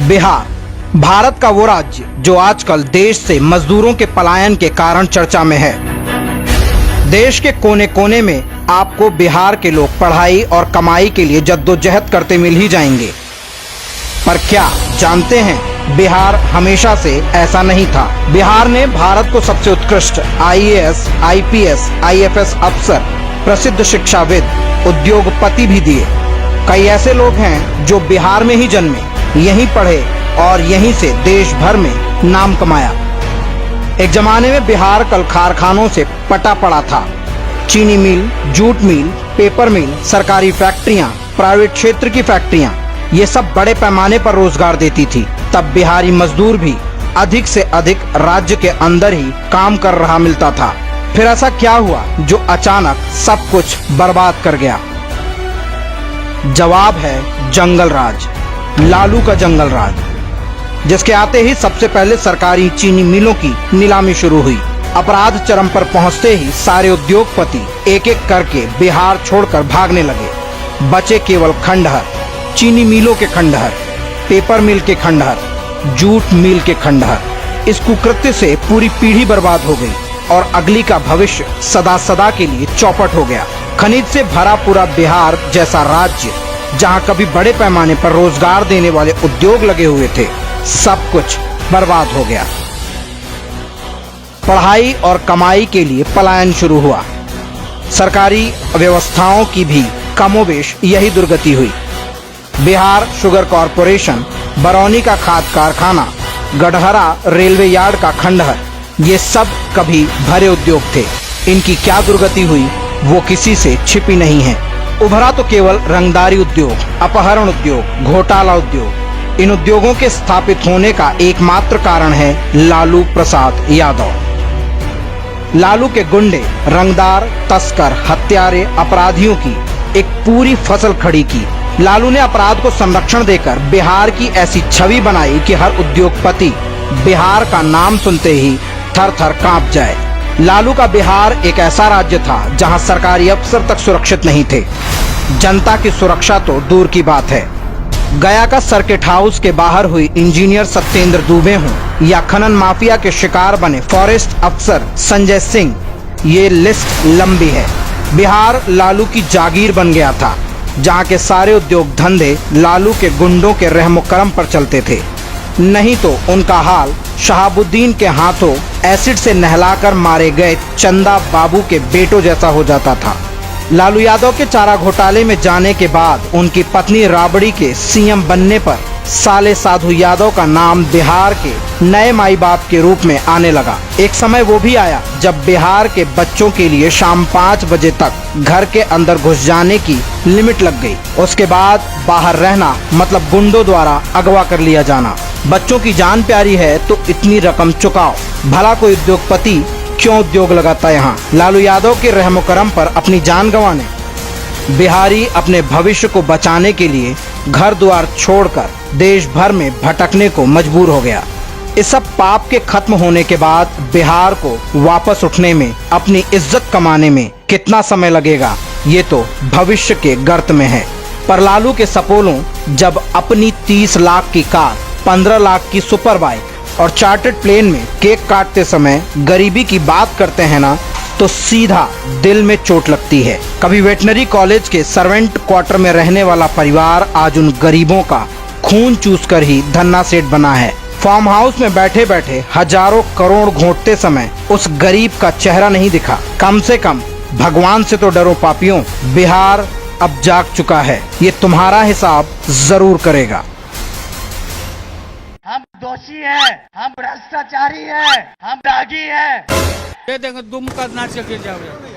बिहार भारत का वो राज्य जो आजकल देश से मजदूरों के पलायन के कारण चर्चा में है। देश के कोने कोने में आपको बिहार के लोग पढ़ाई और कमाई के लिए जद्दोजहद करते मिल ही जाएंगे। पर क्या जानते हैं, बिहार हमेशा से ऐसा नहीं था। बिहार ने भारत को सबसे उत्कृष्ट आईएएस, आईपीएस, आईएफएस अफसर, प्रसिद्ध शिक्षाविद, उद्योगपति भी दिए। कई ऐसे लोग हैं जो बिहार में ही जन्मे, यहीं पढ़े और यहीं से देश भर में नाम कमाया। एक जमाने में बिहार कल कारखानों से पटा पड़ा था। चीनी मिल, जूट मिल, पेपर मिल, सरकारी फैक्ट्रियां, प्राइवेट क्षेत्र की फैक्ट्रियां, ये सब बड़े पैमाने पर रोजगार देती थी। तब बिहारी मजदूर भी अधिक से अधिक राज्य के अंदर ही काम कर रहा मिलता था। फिर ऐसा क्या हुआ जो अचानक सब कुछ बर्बाद कर गया? जवाब है जंगल राज, लालू का जंगल राज, जिसके आते ही सबसे पहले सरकारी चीनी मिलों की नीलामी शुरू हुई। अपराध चरम पर पहुंचते ही सारे उद्योगपति एक एक करके बिहार छोड़कर भागने लगे। बचे केवल खंडहर, चीनी मिलों के खंडहर, पेपर मिल के खंडहर, जूट मिल के खंडहर। इस कुकृत्य से पूरी पीढ़ी बर्बाद हो गई और अगली का भविष्य सदा सदा के लिए चौपट हो गया। खनिज से भरा पूरा बिहार जैसा राज्य, जहां कभी बड़े पैमाने पर रोजगार देने वाले उद्योग लगे हुए थे, सब कुछ बर्बाद हो गया। पढ़ाई और कमाई के लिए पलायन शुरू हुआ। सरकारी व्यवस्थाओं की भी कमोबेश यही दुर्गति हुई। बिहार शुगर कॉरपोरेशन, बरौनी का खाद कारखाना, गढ़हरा रेलवे यार्ड का खंडहर, ये सब कभी भरे उद्योग थे। इनकी क्या दुर्गति हुई वो किसी से छिपी नहीं है। उभरा तो केवल रंगदारी उद्योग, अपहरण उद्योग, घोटाला उद्योग। इन उद्योगों के स्थापित होने का एकमात्र कारण है लालू प्रसाद यादव। लालू के गुंडे, रंगदार, तस्कर, हत्यारे, अपराधियों की एक पूरी फसल खड़ी की। लालू ने अपराध को संरक्षण देकर बिहार की ऐसी छवि बनाई कि हर उद्योगपति बिहार का नाम सुनते ही थर थर कांप जाए। लालू का बिहार एक ऐसा राज्य था जहां सरकारी अफसर तक सुरक्षित नहीं थे। जनता की सुरक्षा तो दूर की बात है। गया का सर्किट हाउस के बाहर हुई इंजीनियर सत्येंद्र दुबे हों या खनन माफिया के शिकार बने फॉरेस्ट अफसर संजय सिंह, ये लिस्ट लंबी है। बिहार लालू की जागीर बन गया था, जहां के सारे उद्योग धंधे लालू के गुंडों के रहमो करम पर चलते थे। नहीं तो उनका हाल शहाबुद्दीन के हाथों एसिड से नहलाकर मारे गए चंदा बाबू के बेटों जैसा हो जाता था। लालू यादव के चारा घोटाले में जाने के बाद उनकी पत्नी राबड़ी के सीएम बनने पर साले साधु यादव का नाम बिहार के नए माई बाप के रूप में आने लगा। एक समय वो भी आया जब बिहार के बच्चों के लिए शाम 5 बजे तक घर के अंदर घुस जाने की लिमिट लग गई। उसके बाद बाहर रहना मतलब गुंडों द्वारा अगवा कर लिया जाना। बच्चों की जान प्यारी है तो इतनी रकम चुकाओ। भला कोई उद्योगपति क्यों उद्योग लगाता यहाँ? लालू यादव के रहमो करम पर अपनी जान गंवाने बिहारी अपने भविष्य को बचाने के लिए घर द्वार छोड़कर देश भर में भटकने को मजबूर हो गया। इस सब पाप के खत्म होने के बाद बिहार को वापस उठने में, अपनी इज्जत कमाने में कितना समय लगेगा ये तो भविष्य के गर्त में है। पर लालू के सपोलों जब अपनी 30 लाख की कार, 15 लाख की सुपर बाइक और चार्टर्ड प्लेन में केक काटते समय गरीबी की बात करते हैं ना, तो सीधा दिल में चोट लगती है। कभी वेटनरी कॉलेज के सर्वेंट क्वार्टर में रहने वाला परिवार आज उन गरीबों का खून चूसकर ही धन्ना सेठ बना है। फार्म हाउस में बैठे बैठे हजारों करोड़ घोंटते समय उस गरीब का चेहरा नहीं दिखा। कम से कम भगवान से तो डरो पापियों। बिहार अब जाग चुका है, ये तुम्हारा हिसाब जरूर करेगा। हम दोषी हैं, हम भ्रष्टाचारी हैं, हम दागी हैं। दे देंगे, दुम का नाच के गिर जाओगे।